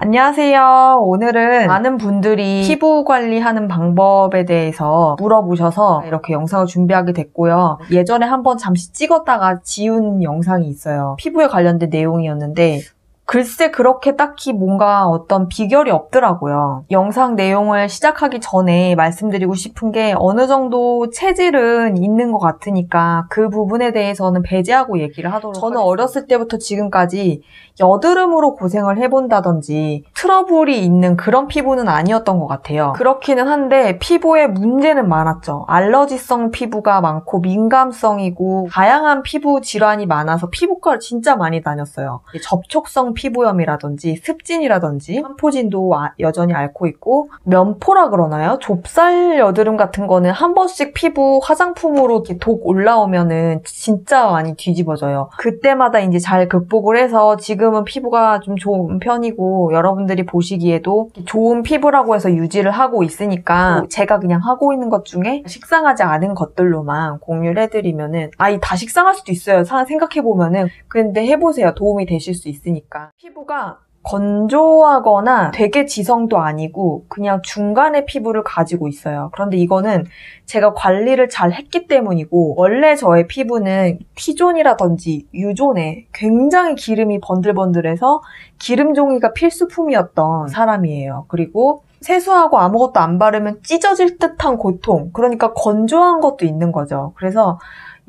안녕하세요. 오늘은 많은 분들이 피부 관리하는 방법에 대해서 물어보셔서 이렇게 영상을 준비하게 됐고요. 예전에 한번 잠시 찍었다가 지운 영상이 있어요. 피부에 관련된 내용이었는데 글쎄 그렇게 딱히 뭔가 어떤 비결이 없더라고요. 영상 내용을 시작하기 전에 말씀드리고 싶은 게 어느 정도 체질은 있는 것 같으니까 그 부분에 대해서는 배제하고 얘기를 하도록 저는 하겠습니다. 어렸을 때부터 지금까지 여드름으로 고생을 해본다든지 트러블이 있는 그런 피부는 아니었던 것 같아요. 그렇기는 한데 피부에 문제는 많았죠. 알러지성 피부가 많고 민감성이고 다양한 피부 질환이 많아서 피부과를 진짜 많이 다녔어요. 접촉성 피부염이라든지 습진이라든지 산포진도 여전히 앓고 있고 면포라 그러나요? 좁쌀 여드름 같은 거는 한 번씩 피부 화장품으로 이렇게 독 올라오면은 진짜 많이 뒤집어져요. 그때마다 이제 잘 극복을 해서 지금은 피부가 좀 좋은 편이고 여러분들이 보시기에도 좋은 피부라고 해서 유지를 하고 있으니까 제가 그냥 하고 있는 것 중에 식상하지 않은 것들로만 공유를 해드리면은 다 식상할 수도 있어요. 생각해보면은 근데 해보세요. 도움이 되실 수 있으니까. 피부가 건조하거나 되게 지성도 아니고 그냥 중간의 피부를 가지고 있어요. 그런데 이거는 제가 관리를 잘 했기 때문이고 원래 저의 피부는 T존이라든지 U존에 굉장히 기름이 번들번들해서 기름 종이가 필수품이었던 사람이에요. 그리고 세수하고 아무것도 안 바르면 찢어질 듯한 고통, 그러니까 건조한 것도 있는 거죠. 그래서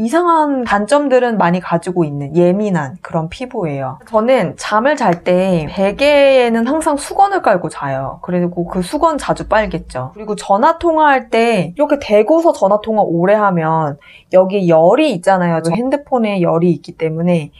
이상한 단점들은 많이 가지고 있는 예민한 그런 피부예요. 저는 잠을 잘 때 베개에는 항상 수건을 깔고 자요. 그리고 그 수건 자주 빨겠죠. 그리고 전화 통화할 때 이렇게 대고서 전화 통화 오래 하면 여기 열이 있잖아요. 핸드폰에 열이 있기 때문에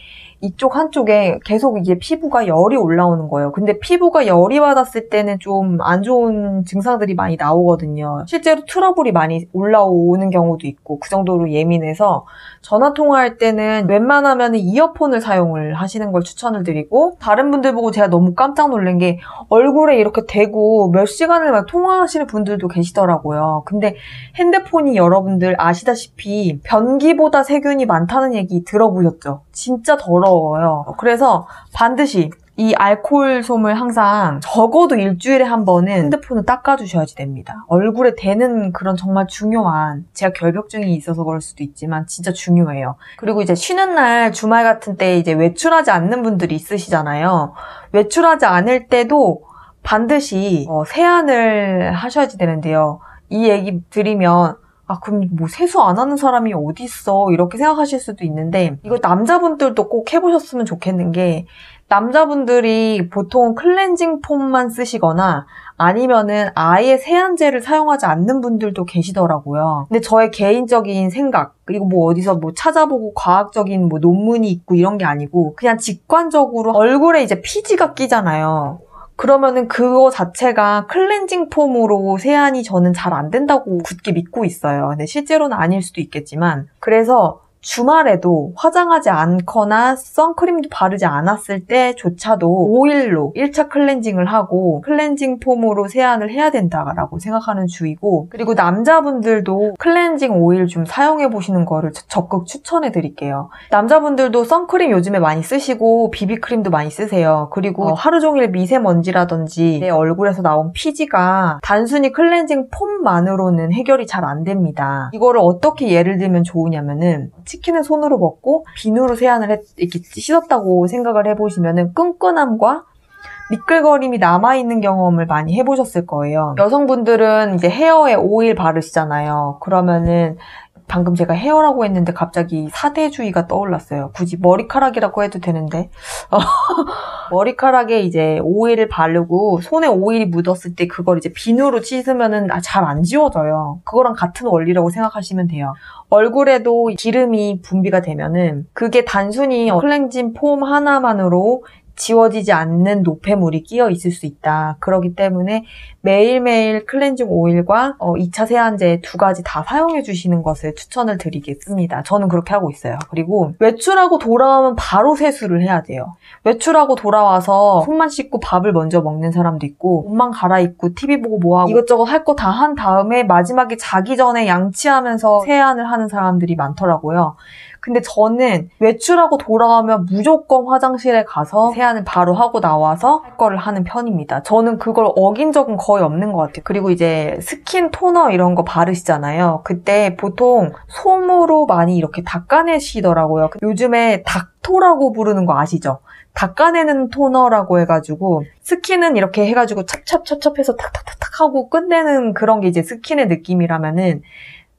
이쪽 한쪽에 계속 이게 피부가 열이 올라오는 거예요. 근데 피부가 열이 받았을 때는 좀 안 좋은 증상들이 많이 나오거든요. 실제로 트러블이 많이 올라오는 경우도 있고 그 정도로 예민해서 전화 통화할 때는 웬만하면 이어폰을 사용을 하시는 걸 추천을 드리고 다른 분들 보고 제가 너무 깜짝 놀란 게 얼굴에 이렇게 대고 몇 시간을 막 통화하시는 분들도 계시더라고요. 근데 핸드폰이 여러분들 아시다시피 변기보다 세균이 많다는 얘기 들어보셨죠? 진짜 더러워요. 그래서 반드시 이 알코올솜을 항상 적어도 일주일에 한 번은 핸드폰을 닦아주셔야지 됩니다. 얼굴에 대는 그런 정말 중요한, 제가 결벽증이 있어서 그럴 수도 있지만 진짜 중요해요. 그리고 이제 쉬는 날 주말 같은 때 이제 외출하지 않는 분들이 있으시잖아요. 외출하지 않을 때도 반드시 세안을 하셔야지 되는데요. 이 얘기 드리면 그럼 뭐 세수 안 하는 사람이 어디 있어? 이렇게 생각하실 수도 있는데 이거 남자분들도 꼭 해보셨으면 좋겠는 게 남자분들이 보통 클렌징 폼만 쓰시거나 아니면은 아예 세안제를 사용하지 않는 분들도 계시더라고요. 근데 저의 개인적인 생각, 그리고 뭐 어디서 뭐 찾아보고 과학적인 뭐 논문이 있고 이런 게 아니고 그냥 직관적으로 얼굴에 이제 피지가 끼잖아요. 그러면은 그거 자체가 클렌징 폼으로 세안이 저는 잘 안 된다고 굳게 믿고 있어요. 근데 실제로는 아닐 수도 있겠지만 그래서 주말에도 화장하지 않거나 선크림도 바르지 않았을 때조차도 오일로 1차 클렌징을 하고 클렌징 폼으로 세안을 해야 된다라고 생각하는 주의고 그리고 남자분들도 클렌징 오일 좀 사용해보시는 거를 적극 추천해 드릴게요. 남자분들도 선크림 요즘에 많이 쓰시고 비비크림도 많이 쓰세요. 그리고 하루 종일 미세먼지라든지 내 얼굴에서 나온 피지가 단순히 클렌징 폼만으로는 해결이 잘 안 됩니다. 이거를 어떻게 예를 들면 좋으냐면은 치킨을 손으로 먹고 비누로 세안을 이렇게 씻었다고 생각을 해보시면은 끈끈함과 미끌거림이 남아있는 경험을 많이 해보셨을 거예요. 여성분들은 이제 헤어에 오일 바르시잖아요. 그러면은 방금 제가 헤어라고 했는데 갑자기 사대주의가 떠올랐어요. 굳이 머리카락이라고 해도 되는데 머리카락에 이제 오일을 바르고 손에 오일이 묻었을 때 그걸 이제 비누로 씻으면은 잘 안 지워져요. 그거랑 같은 원리라고 생각하시면 돼요. 얼굴에도 기름이 분비가 되면은 그게 단순히 클렌징 폼 하나만으로 지워지지 않는 노폐물이 끼어 있을 수 있다. 그렇기 때문에 매일매일 클렌징 오일과 2차 세안제 두 가지 다 사용해 주시는 것을 추천을 드리겠습니다. 저는 그렇게 하고 있어요. 그리고 외출하고 돌아오면 바로 세수를 해야 돼요. 외출하고 돌아와서 손만 씻고 밥을 먼저 먹는 사람도 있고 옷만 갈아입고 TV 보고 뭐하고 이것저것 할 거 다 한 다음에 마지막에 자기 전에 양치하면서 세안을 하는 사람들이 많더라고요. 근데 저는 외출하고 돌아오면 무조건 화장실에 가서 세안을 바로 하고 나와서 할 거를 하는 편입니다. 저는 그걸 어긴 적은 거의 없는 것 같아요. 그리고 이제 스킨 토너 이런 거 바르시잖아요. 그때 보통 솜으로 많이 이렇게 닦아내시더라고요. 요즘에 닥토라고 부르는 거 아시죠? 닦아내는 토너라고 해가지고 스킨은 이렇게 해가지고 찹찹찹찹해서 탁탁탁탁 하고 끝내는 그런 게 이제 스킨의 느낌이라면은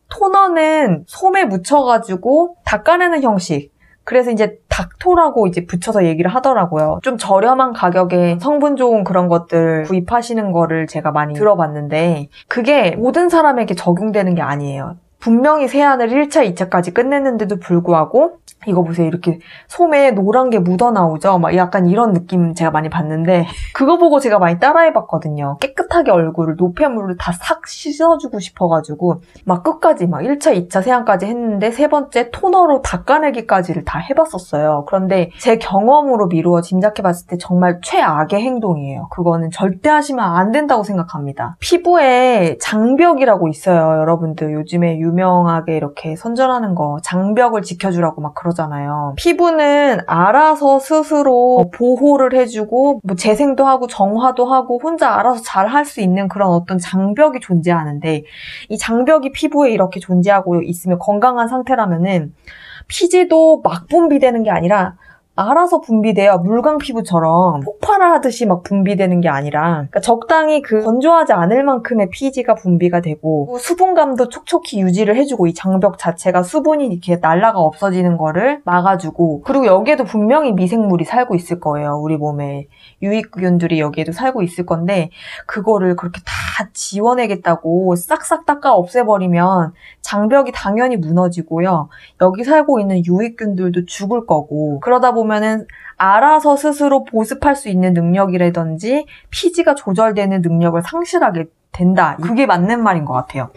토너는 솜에 묻혀가지고 닦아내는 형식. 그래서 이제 닥토라고 이제 붙여서 얘기를 하더라고요. 좀 저렴한 가격에 성분 좋은 그런 것들 구입하시는 거를 제가 많이 들어봤는데 그게 모든 사람에게 적용되는 게 아니에요. 분명히 세안을 1차, 2차까지 끝냈는데도 불구하고 이거 보세요. 이렇게 솜에 노란 게 묻어나오죠? 막 약간 이런 느낌 제가 많이 봤는데 그거 보고 제가 많이 따라해봤거든요. 깨끗하게 얼굴을 노폐물을 다 싹 씻어주고 싶어가지고 막 끝까지 막 1차, 2차 세안까지 했는데 세 번째 토너로 닦아내기까지를 다 해봤었어요. 그런데 제 경험으로 미루어 짐작해봤을 때 정말 최악의 행동이에요. 그거는 절대 하시면 안 된다고 생각합니다. 피부에 장벽이라고 있어요. 여러분들 요즘에 유명하게 이렇게 선전하는 거 장벽을 지켜주라고 막 그러잖아요. 피부는 알아서 스스로 보호를 해주고 뭐 재생도 하고 정화도 하고 혼자 알아서 잘 할 수 있는 그런 어떤 장벽이 존재하는데 이 장벽이 피부에 이렇게 존재하고 있으면 건강한 상태라면은 피지도 막 분비되는 게 아니라 알아서 분비돼요. 물광 피부처럼 폭발을 하듯이 막 분비되는 게 아니라 그러니까 적당히 그 건조하지 않을 만큼의 피지가 분비가 되고 수분감도 촉촉히 유지를 해주고 이 장벽 자체가 수분이 이렇게 날라가 없어지는 거를 막아주고 그리고 여기에도 분명히 미생물이 살고 있을 거예요. 우리 몸에 유익균들이 여기에도 살고 있을 건데 그거를 그렇게 다 지워내겠다고 싹싹 닦아 없애버리면 장벽이 당연히 무너지고요. 여기 살고 있는 유익균들도 죽을 거고 그러다 보면은 알아서 스스로 보습할 수 있는 능력이라든지 피지가 조절되는 능력을 상실하게 된다. 그게 맞는 말인 것 같아요.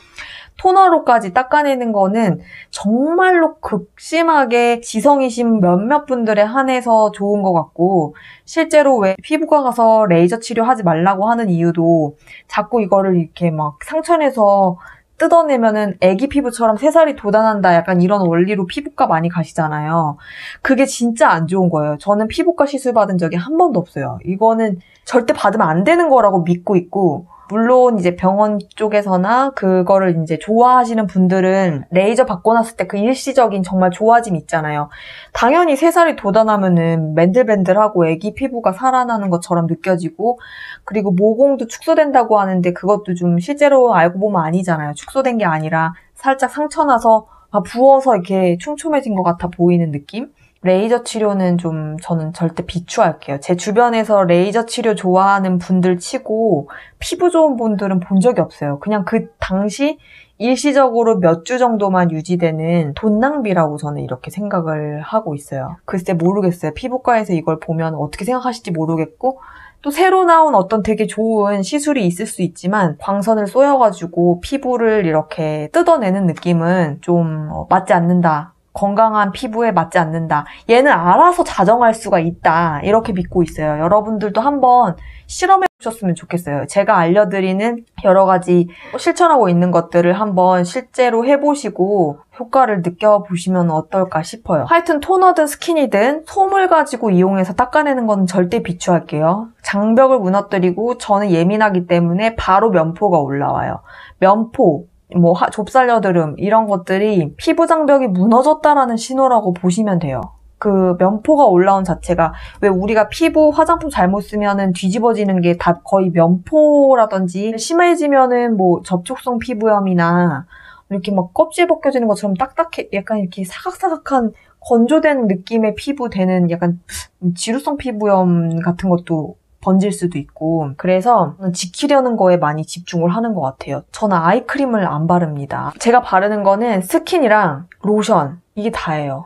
토너로까지 닦아내는 거는 정말로 극심하게 지성이신 몇몇 분들에 한해서 좋은 것 같고 실제로 왜 피부과 가서 레이저 치료하지 말라고 하는 이유도 자꾸 이거를 이렇게 막 상처내서 뜯어내면은 애기 피부처럼 새살이 돋아난다 약간 이런 원리로 피부과 많이 가시잖아요. 그게 진짜 안 좋은 거예요. 저는 피부과 시술 받은 적이 한 번도 없어요. 이거는 절대 받으면 안 되는 거라고 믿고 있고 물론 이제 병원 쪽에서나 그거를 이제 좋아하시는 분들은 레이저 받고 났을 때 그 일시적인 정말 좋아짐 있잖아요. 당연히 새살이 돋아나면은 맨들맨들하고 애기 피부가 살아나는 것처럼 느껴지고 그리고 모공도 축소된다고 하는데 그것도 좀 실제로 알고 보면 아니잖아요. 축소된 게 아니라 살짝 상처나서 부어서 이렇게 촘촘해진 것 같아 보이는 느낌? 레이저 치료는 좀 저는 절대 비추할게요. 제 주변에서 레이저 치료 좋아하는 분들 치고 피부 좋은 분들은 본 적이 없어요. 그냥 그 당시 일시적으로 몇 주 정도만 유지되는 돈 낭비라고 저는 이렇게 생각을 하고 있어요. 글쎄 모르겠어요. 피부과에서 이걸 보면 어떻게 생각하실지 모르겠고 또 새로 나온 어떤 되게 좋은 시술이 있을 수 있지만 광선을 쏘여가지고 피부를 이렇게 뜯어내는 느낌은 좀 맞지 않는다. 건강한 피부에 맞지 않는다. 얘는 알아서 자정할 수가 있다. 이렇게 믿고 있어요. 여러분들도 한번 실험해 보셨으면 좋겠어요. 제가 알려드리는 여러 가지 실천하고 있는 것들을 한번 실제로 해보시고 효과를 느껴보시면 어떨까 싶어요. 하여튼 토너든 스킨이든 솜을 가지고 이용해서 닦아내는 건 절대 비추할게요. 장벽을 무너뜨리고 저는 예민하기 때문에 바로 면포가 올라와요. 면포. 뭐 좁쌀여드름 이런 것들이 피부 장벽이 무너졌다라는 신호라고 보시면 돼요. 그 면포가 올라온 자체가 왜 우리가 피부 화장품 잘못 쓰면은 뒤집어지는 게 다 거의 면포라든지 심해지면은 뭐 접촉성 피부염이나 이렇게 막 껍질 벗겨지는 것처럼 딱딱해 약간 이렇게 사각사각한 건조된 느낌의 피부 되는 약간 지루성 피부염 같은 것도 번질 수도 있고 그래서 지키려는 거에 많이 집중을 하는 것 같아요. 저는 아이크림을 안 바릅니다. 제가 바르는 거는 스킨이랑 로션 이게 다예요.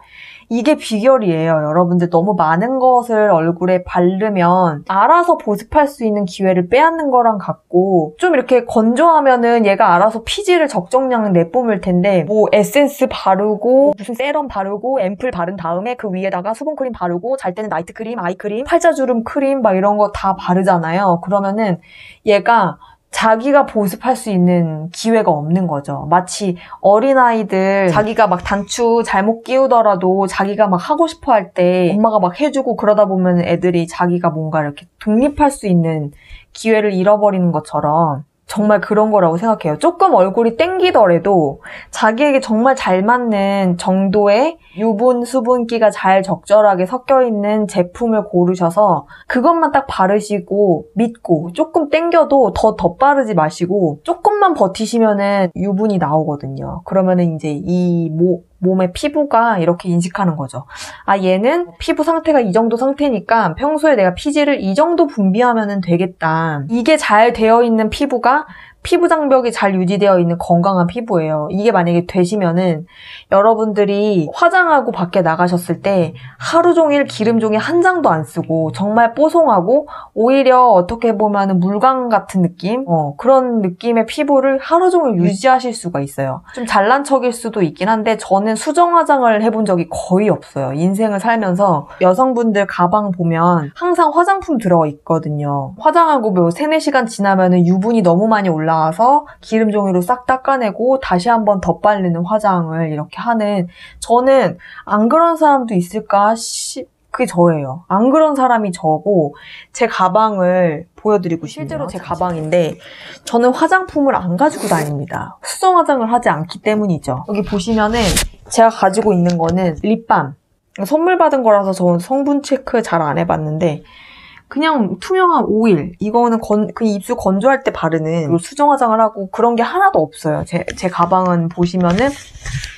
이게 비결이에요. 여러분들 너무 많은 것을 얼굴에 바르면 알아서 보습할 수 있는 기회를 빼앗는 거랑 같고 좀 이렇게 건조하면은 얘가 알아서 피지를 적정량 내뿜을 텐데 뭐 에센스 바르고 무슨 세럼 바르고 앰플 바른 다음에 그 위에다가 수분크림 바르고 잘 때는 나이트크림, 아이크림, 팔자주름 크림 막 이런 거 다 바르잖아요. 그러면은 얘가 자기가 보습할 수 있는 기회가 없는 거죠. 마치 어린아이들 자기가 막 단추 잘못 끼우더라도 자기가 막 하고 싶어 할 때 엄마가 막 해주고 그러다 보면 애들이 자기가 뭔가 이렇게 독립할 수 있는 기회를 잃어버리는 것처럼 정말 그런 거라고 생각해요. 조금 얼굴이 땡기더라도 자기에게 정말 잘 맞는 정도의 유분, 수분기가 잘 적절하게 섞여있는 제품을 고르셔서 그것만 딱 바르시고 믿고 조금 땡겨도 더 덧바르지 마시고 조금만 버티시면은 유분이 나오거든요. 그러면은 이제 이 몸의 피부가 이렇게 인식하는 거죠. 아, 얘는 피부 상태가 이 정도 상태니까 평소에 내가 피지를 이 정도 분비하면 되겠다. 이게 잘 되어 있는 피부가 피부 장벽이 잘 유지되어 있는 건강한 피부예요. 이게 만약에 되시면은 여러분들이 화장하고 밖에 나가셨을 때 하루 종일 기름 종이 한 장도 안 쓰고 정말 뽀송하고 오히려 어떻게 보면은 물광 같은 느낌? 그런 느낌의 피부를 하루 종일 유지하실 수가 있어요. 좀 잘난 척일 수도 있긴 한데 저는 수정 화장을 해본 적이 거의 없어요. 인생을 살면서 여성분들 가방 보면 항상 화장품 들어가 있거든요. 화장하고 뭐 3-4시간 지나면은 유분이 너무 많이 올라와서 기름 종이로 싹 닦아내고 다시 한번 덧바르는 화장을 이렇게 하는, 저는 안 그런 사람도 있을까 그게 저예요. 안 그런 사람이 저고, 제 가방을 보여드리고 싶네요. 실제로 제 가방인데 저는 화장품을 안 가지고 다닙니다. 수정 화장을 하지 않기 때문이죠. 여기 보시면은 제가 가지고 있는 거는 립밤. 선물 받은 거라서 저는 성분 체크 잘 안 해봤는데 그냥 투명한 오일, 이거는 그 입술 건조할 때 바르는 수정 화장을 하고 그런 게 하나도 없어요. 제 가방은 보시면은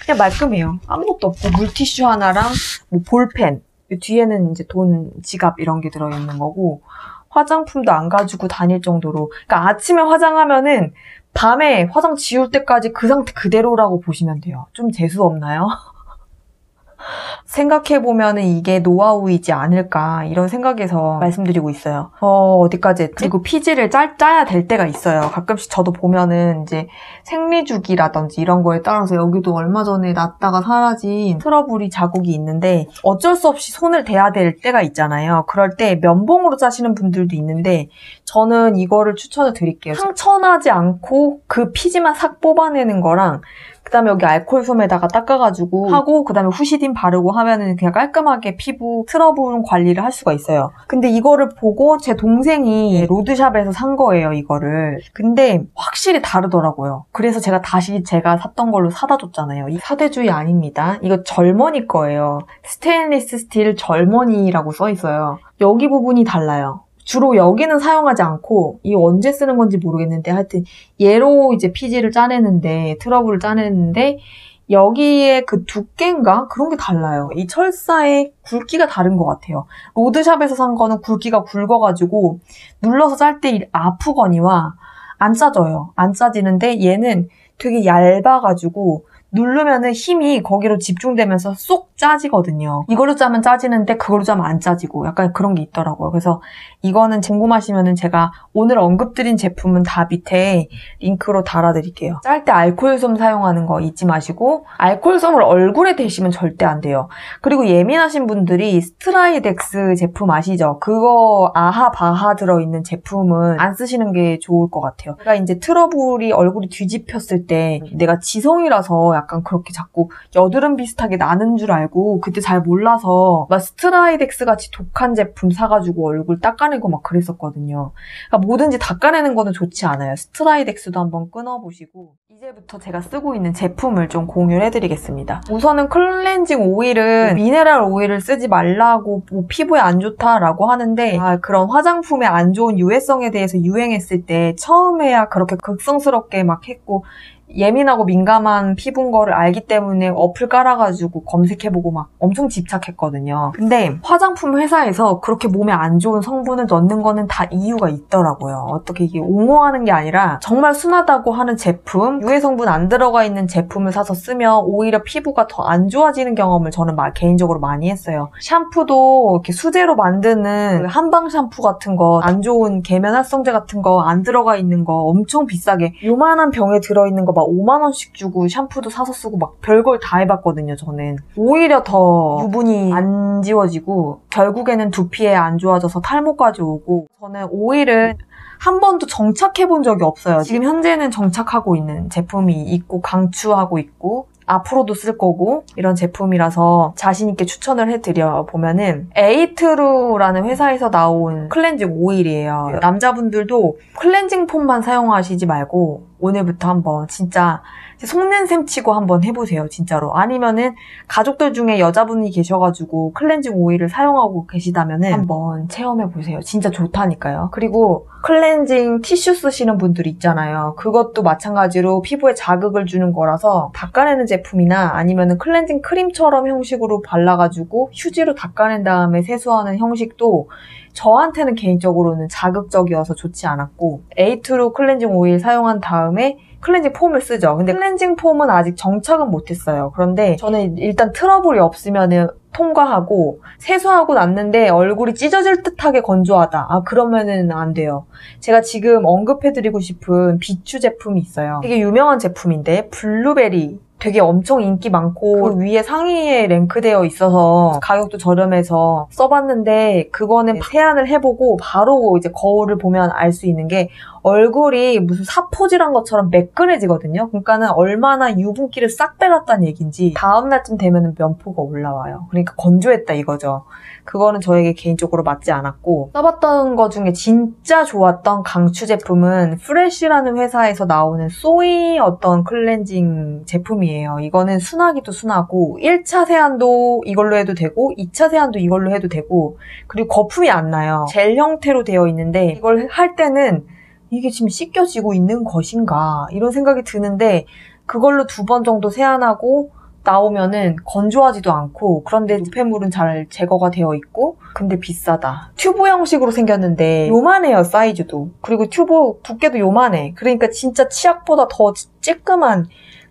그냥 말끔해요. 아무것도 없고 물티슈 하나랑 뭐 볼펜, 뒤에는 이제 돈, 지갑 이런 게 들어있는 거고 화장품도 안 가지고 다닐 정도로, 그러니까 아침에 화장하면은 밤에 화장 지울 때까지 그 상태 그대로라고 보시면 돼요. 좀 재수 없나요? 생각해보면은 이게 노하우이지 않을까 이런 생각에서 말씀드리고 있어요. 어디까지 했지? 그리고 피지를 짜야 될 때가 있어요. 가끔씩 저도 보면은 이제 생리주기라든지 이런 거에 따라서 여기도 얼마 전에 났다가 사라진 트러블이 자국이 있는데 어쩔 수 없이 손을 대야 될 때가 있잖아요. 그럴 때 면봉으로 짜시는 분들도 있는데 저는 이거를 추천을 드릴게요. 상처나지 않고 그 피지만 싹 뽑아내는 거랑 그 다음에 여기 알코올솜에다가 닦아가지고 하고 그 다음에 후시딘 바르고 하면은 그냥 깔끔하게 피부 트러블 관리를 할 수가 있어요. 근데 이거를 보고 제 동생이 로드샵에서 산 거예요, 이거를. 근데 확실히 다르더라고요. 그래서 제가 다시 제가 샀던 걸로 사다 줬잖아요. 이 사대주의 아닙니다. 이거 절머니 거예요. 스테인리스 스틸 절머니라고 써있어요. 여기 부분이 달라요. 주로 여기는 사용하지 않고 이 언제 쓰는 건지 모르겠는데 하여튼 얘로 이제 피지를 짜내는데 트러블을 짜내는데 여기에 그 두께인가? 그런 게 달라요. 이 철사의 굵기가 다른 것 같아요. 로드샵에서 산 거는 굵기가 굵어가지고 눌러서 짤 때 아프거니와 안 짜져요. 안 짜지는데 얘는 되게 얇아가지고 누르면은 힘이 거기로 집중되면서 쏙 짜지거든요. 이걸로 짜면 짜지는데 그걸로 짜면 안 짜지고 약간 그런 게 있더라고요. 그래서 이거는 궁금하시면은 제가 오늘 언급드린 제품은 다 밑에 링크로 달아드릴게요. 짤 때 알코올솜 사용하는 거 잊지 마시고 알코올솜을 얼굴에 대시면 절대 안 돼요. 그리고 예민하신 분들이 스트라이덱스 제품 아시죠? 그거 아하 바하 들어있는 제품은 안 쓰시는 게 좋을 것 같아요. 제가 이제 트러블이 얼굴이 뒤집혔을 때 내가 지성이라서 약간 그렇게 자꾸 여드름 비슷하게 나는 줄 알고 그때 잘 몰라서 막 스트라이덱스 같이 독한 제품 사가지고 얼굴 닦아내고 막 그랬었거든요. 그러니까 뭐든지 닦아내는 거는 좋지 않아요. 스트라이덱스도 한번 끊어보시고 이제부터 제가 쓰고 있는 제품을 좀 공유를 해드리겠습니다. 우선은 클렌징 오일은 미네랄 오일을 쓰지 말라고 뭐 피부에 안 좋다라고 하는데 그런 화장품의 안 좋은 유해성에 대해서 유행했을 때 처음에야 그렇게 극성스럽게 막 했고 예민하고 민감한 피부인 거를 알기 때문에 어플 깔아가지고 검색해보고 막 엄청 집착했거든요. 근데 화장품 회사에서 그렇게 몸에 안 좋은 성분을 넣는 거는 다 이유가 있더라고요. 어떻게 이게 옹호하는 게 아니라 정말 순하다고 하는 제품, 유해 성분 안 들어가 있는 제품을 사서 쓰면 오히려 피부가 더 안 좋아지는 경험을 저는 개인적으로 많이 했어요. 샴푸도 이렇게 수제로 만드는 한방 샴푸 같은 거, 안 좋은 계면 활성제 같은 거 안 들어가 있는 거 엄청 비싸게 요만한 병에 들어있는 거 막 5만 원씩 주고 샴푸도 사서 쓰고 막 별걸 다 해봤거든요, 저는. 오히려 더 유분이 안 지워지고 결국에는 두피에 안 좋아져서 탈모까지 오고, 저는 오일을 한 번도 정착해본 적이 없어요. 지금 현재는 정착하고 있는 제품이 있고 강추하고 있고 앞으로도 쓸 거고 이런 제품이라서 자신 있게 추천을 해드려 보면은 에이트루라는 회사에서 나온 클렌징 오일이에요. 남자분들도 클렌징 폼만 사용하시지 말고 오늘부터 한번 진짜 속는 셈 치고 한번 해보세요, 진짜로. 아니면은 가족들 중에 여자분이 계셔가지고 클렌징 오일을 사용하고 계시다면은 한번 체험해보세요. 진짜 좋다니까요. 그리고 클렌징 티슈 쓰시는 분들이 있잖아요. 그것도 마찬가지로 피부에 자극을 주는 거라서 닦아내는 제품이나 아니면은 클렌징 크림처럼 형식으로 발라가지고 휴지로 닦아낸 다음에 세수하는 형식도 저한테는 개인적으로는 자극적이어서 좋지 않았고, 에이트루 클렌징 오일 사용한 다음에 클렌징 폼을 쓰죠. 근데 클렌징 폼은 아직 정착은 못했어요. 그런데 저는 일단 트러블이 없으면 통과하고, 세수하고 났는데 얼굴이 찢어질 듯하게 건조하다. 그러면은 안 돼요. 제가 지금 언급해드리고 싶은 비추 제품이 있어요. 되게 유명한 제품인데 블루베리, 되게 엄청 인기 많고 그 위에 상위에 랭크되어 있어서 가격도 저렴해서 써봤는데, 그거는 세안을 해보고 바로 이제 거울을 보면 알 수 있는 게 얼굴이 무슨 사포질한 것처럼 매끈해지거든요. 그러니까는 얼마나 유분기를 싹 빼갔다는 얘기인지 다음날쯤 되면 면포가 올라와요. 그러니까 건조했다 이거죠. 그거는 저에게 개인적으로 맞지 않았고, 써봤던 거 중에 진짜 좋았던 강추 제품은 프레쉬라는 회사에서 나오는 소이 어떤 클렌징 제품이에요. 이거는 순하기도 순하고 1차 세안도 이걸로 해도 되고 2차 세안도 이걸로 해도 되고, 그리고 거품이 안 나요. 젤 형태로 되어 있는데 이걸 할 때는 이게 지금 씻겨지고 있는 것인가 이런 생각이 드는데, 그걸로 2번 정도 세안하고 나오면은 건조하지도 않고, 그런데 노폐물은 잘 제거가 되어 있고, 근데 비싸다. 튜브 형식으로 생겼는데 요만해요, 사이즈도. 그리고 튜브 두께도 요만해. 그러니까 진짜 치약보다 더 쬐끔한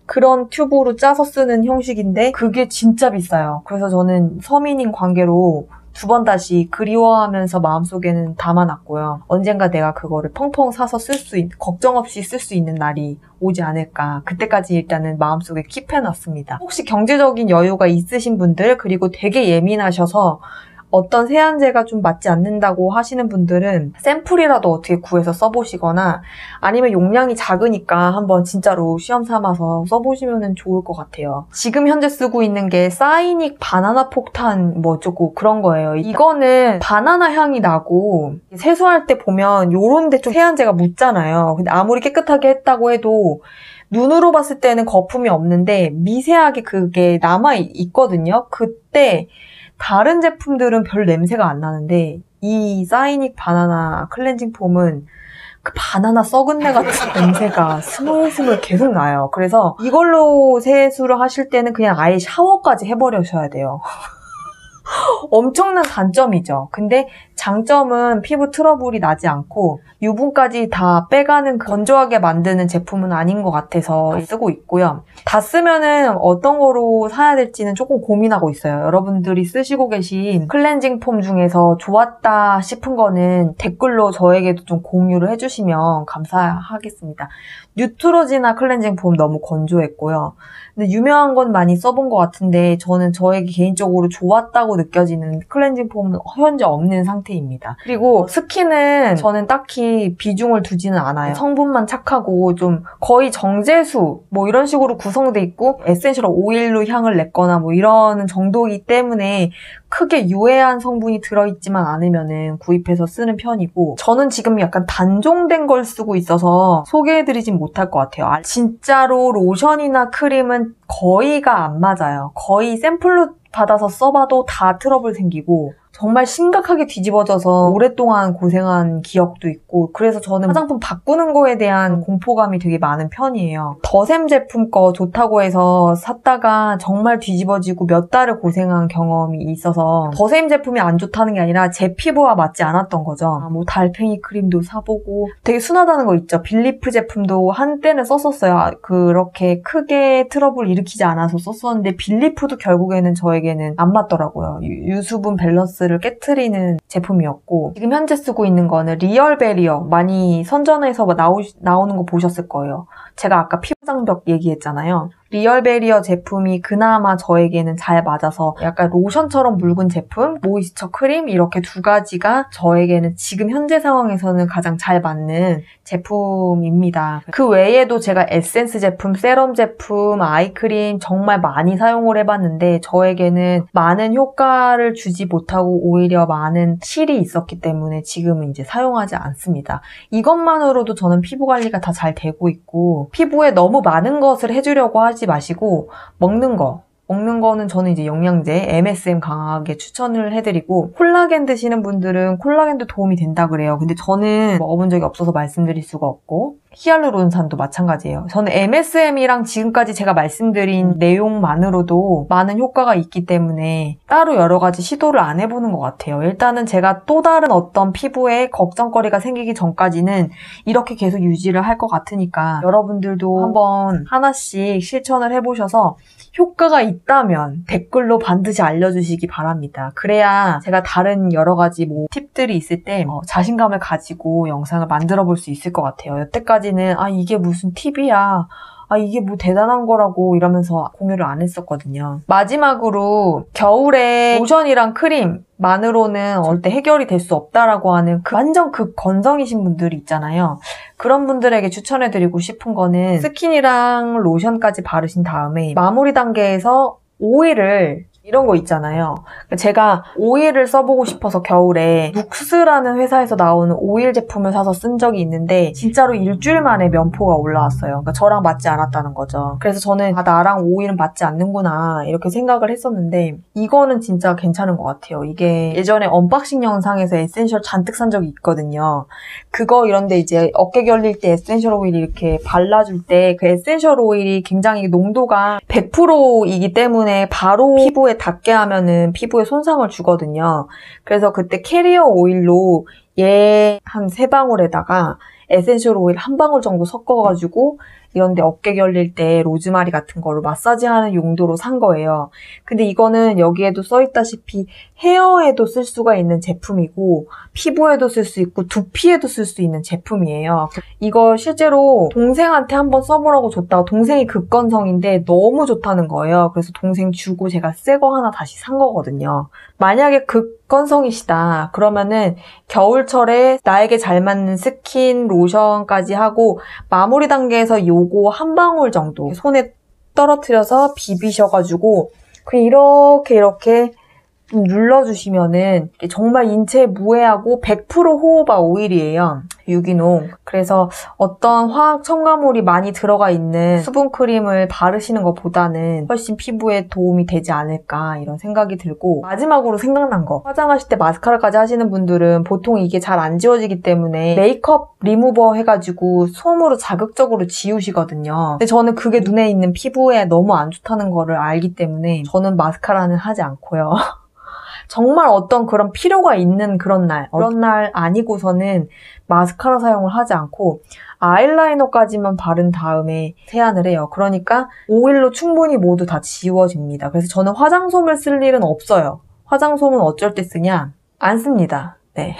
그런 튜브로 짜서 쓰는 형식인데 그게 진짜 비싸요. 그래서 저는 서민인 관계로 2번 다시 그리워하면서 마음속에는 담아놨고요. 언젠가 내가 그거를 펑펑 사서 걱정 없이 쓸 수 있는 날이 오지 않을까. 그때까지 일단은 마음속에 킵해놨습니다. 혹시 경제적인 여유가 있으신 분들, 그리고 되게 예민하셔서 어떤 세안제가 좀 맞지 않는다고 하시는 분들은 샘플이라도 어떻게 구해서 써보시거나, 아니면 용량이 작으니까 한번 진짜로 시험 삼아서 써보시면 좋을 것 같아요. 지금 현재 쓰고 있는 게 사이닉 바나나 폭탄 뭐 어쩌고 그런 거예요. 이거는 바나나 향이 나고 세수할 때 보면 요런 데 좀 세안제가 묻잖아요. 근데 아무리 깨끗하게 했다고 해도 눈으로 봤을 때는 거품이 없는데 미세하게 그게 남아있거든요. 그때 다른 제품들은 별 냄새가 안 나는데 이 사이닉 바나나 클렌징 폼은 그 바나나 썩은 내 같은 냄새가 스물스물 계속 나요. 그래서 이걸로 세수를 하실 때는 그냥 아예 샤워까지 해버리셔야 돼요. 엄청난 단점이죠. 근데 장점은 피부 트러블이 나지 않고 유분까지 다 빼가는 건조하게 만드는 제품은 아닌 것 같아서 쓰고 있고요. 다 쓰면은 어떤 거로 사야 될지는 조금 고민하고 있어요. 여러분들이 쓰시고 계신 클렌징 폼 중에서 좋았다 싶은 거는 댓글로 저에게도 좀 공유를 해주시면 감사하겠습니다. 뉴트로지나 클렌징 폼 너무 건조했고요. 근데 유명한 건 많이 써본 것 같은데 저는 저에게 개인적으로 좋았다고 느껴지는 클렌징 폼은 현재 없는 상태입니다. 그리고 스킨은 저는 딱히 비중을 두지는 않아요. 성분만 착하고 좀 거의 정제수 뭐 이런 식으로 구성돼 있고 에센셜 오일로 향을 냈거나 뭐 이런 정도이기 때문에 크게 유해한 성분이 들어있지만 않으면 구입해서 쓰는 편이고, 저는 지금 약간 단종된 걸 쓰고 있어서 소개해드리진 못할 것 같아요. 진짜로 로션이나 크림은 거의가 안 맞아요. 거의 샘플로 받아서 써봐도 다 트러블 생기고 정말 심각하게 뒤집어져서 오랫동안 고생한 기억도 있고, 그래서 저는 화장품 바꾸는 거에 대한 공포감이 되게 많은 편이에요. 더샘 제품 거 좋다고 해서 샀다가 정말 뒤집어지고 몇 달을 고생한 경험이 있어서 더샘 제품이 안 좋다는 게 아니라 제 피부와 맞지 않았던 거죠. 뭐 달팽이 크림도 사보고 되게 순하다는 거 있죠. 빌리프 제품도 한때는 썼었어요. 그렇게 크게 트러블 일으키지 않아서 썼었는데 빌리프도 결국에는 저에게는 안 맞더라고요. 유수분 밸런스를 밸런스를 깨트리는 제품이었고, 지금 현재 쓰고 있는 거는 리얼 베리어, 많이 선전에서 나오는 거 보셨을 거예요. 제가 아까 피부 장벽 얘기했잖아요. 리얼 베리어 제품이 그나마 저에게는 잘 맞아서 약간 로션처럼 묽은 제품, 모이스처 크림 이렇게 두 가지가 저에게는 지금 현재 상황에서는 가장 잘 맞는 제품입니다. 그 외에도 제가 에센스 제품, 세럼 제품, 아이크림 정말 많이 사용을 해봤는데 저에게는 많은 효과를 주지 못하고 오히려 많은 실이 있었기 때문에 지금은 이제 사용하지 않습니다. 이것만으로도 저는 피부 관리가 다 잘 되고 있고, 피부에 너무 많은 것을 해주려고 하지 마시고 먹는 거는 저는 이제 영양제 MSM 강하게 추천을 해드리고, 콜라겐 드시는 분들은 콜라겐도 도움이 된다 그래요. 근데 저는 먹어본 적이 없어서 말씀드릴 수가 없고, 히알루론산도 마찬가지예요. 저는 MSM이랑 지금까지 제가 말씀드린 내용만으로도 많은 효과가 있기 때문에 따로 여러 가지 시도를 안 해보는 것 같아요. 일단은 제가 또 다른 어떤 피부에 걱정거리가 생기기 전까지는 이렇게 계속 유지를 할 것 같으니까 여러분들도 한번 하나씩 실천을 해보셔서 효과가 있다면 댓글로 반드시 알려주시기 바랍니다. 그래야 제가 다른 여러 가지 팁들이 있을 때 자신감을 가지고 영상을 만들어 볼 수 있을 것 같아요. 여태까지는 이게 무슨 팁이야, 이게 뭐 대단한 거라고 이러면서 공유를 안 했었거든요. 마지막으로 겨울에 로션이랑 크림만으로는 절대 해결이 될 수 없다라고 하는 완전 극건성이신 분들이 있잖아요. 그런 분들에게 추천해드리고 싶은 거는 스킨이랑 로션까지 바르신 다음에 마무리 단계에서 오일을, 이런 거 있잖아요. 제가 오일을 써보고 싶어서 겨울에 눅스라는 회사에서 나오는 오일 제품을 사서 쓴 적이 있는데 진짜로 일주일 만에 면포가 올라왔어요. 그러니까 저랑 맞지 않았다는 거죠. 그래서 저는 나랑 오일은 맞지 않는구나 이렇게 생각을 했었는데 이거는 진짜 괜찮은 것 같아요. 이게 예전에 언박싱 영상에서 에센셜 잔뜩 산 적이 있거든요. 그거 이런데 이제 어깨 결릴 때 에센셜 오일 이렇게 발라줄 때 그 에센셜 오일이 굉장히 농도가 100%이기 때문에 바로 피부에 닿게 하면은 피부에 손상을 주거든요. 그래서 그때 캐리어 오일로 얘 한 3방울에다가 에센셜 오일 1방울 정도 섞어가지고 이런데 어깨 결릴 때 로즈마리 같은 거로 마사지하는 용도로 산 거예요. 근데 이거는 여기에도 써있다시피 헤어에도 쓸 수가 있는 제품이고 피부에도 쓸 수 있고 두피에도 쓸 수 있는 제품이에요. 이거 실제로 동생한테 한번 써보라고 줬다가 동생이 극건성인데 너무 좋다는 거예요. 그래서 동생 주고 제가 새 거 하나 다시 산 거거든요. 만약에 극건성이시다 그러면은 겨울철에 나에게 잘 맞는 스킨, 로션까지 하고 마무리 단계에서 요거 1방울 정도 손에 떨어뜨려서 비비셔가지고 그냥 이렇게 눌러주시면은 정말 인체에 무해하고 100% 호호바 오일이에요. 유기농. 그래서 어떤 화학 첨가물이 많이 들어가 있는 수분크림을 바르시는 것보다는 훨씬 피부에 도움이 되지 않을까 이런 생각이 들고, 마지막으로 생각난 거, 화장하실 때 마스카라까지 하시는 분들은 보통 이게 잘 안 지워지기 때문에 메이크업 리무버 해가지고 솜으로 자극적으로 지우시거든요. 근데 저는 그게 눈에 있는 피부에 너무 안 좋다는 거를 알기 때문에 저는 마스카라는 하지 않고요. 정말 어떤 그런 필요가 있는 그런 날 아니고서는 마스카라 사용을 하지 않고 아이라이너까지만 바른 다음에 세안을 해요. 그러니까 오일로 충분히 모두 다 지워집니다. 그래서 저는 화장솜을 쓸 일은 없어요. 화장솜은 어쩔 때 쓰냐? 안 씁니다. 네.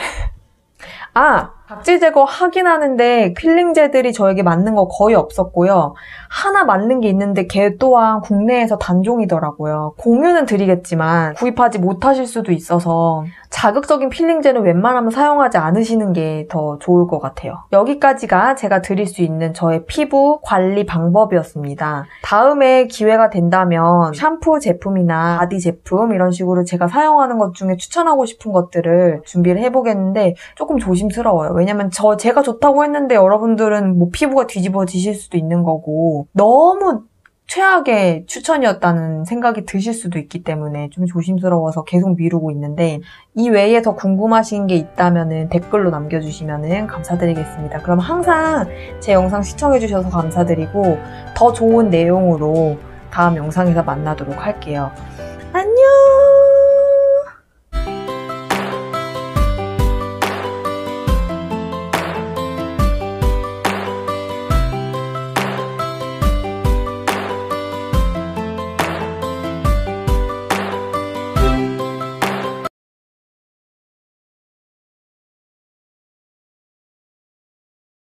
각질 제거 하긴 하는데 필링제들이 저에게 맞는 거 거의 없었고요. 하나 맞는 게 있는데 걔 또한 국내에서 단종이더라고요. 공유는 드리겠지만 구입하지 못하실 수도 있어서 자극적인 필링제는 웬만하면 사용하지 않으시는 게 더 좋을 것 같아요. 여기까지가 제가 드릴 수 있는 저의 피부 관리 방법이었습니다. 다음에 기회가 된다면 샴푸 제품이나 바디 제품 이런 식으로 제가 사용하는 것 중에 추천하고 싶은 것들을 준비를 해보겠는데 조금 조심스러워요. 왜냐면 제가 좋다고 했는데 여러분들은 피부가 뒤집어지실 수도 있는 거고 너무 최악의 추천이었다는 생각이 드실 수도 있기 때문에 좀 조심스러워서 계속 미루고 있는데, 이 외에 더 궁금하신 게 있다면 댓글로 남겨주시면 감사드리겠습니다. 그럼 항상 제 영상 시청해주셔서 감사드리고 더 좋은 내용으로 다음 영상에서 만나도록 할게요.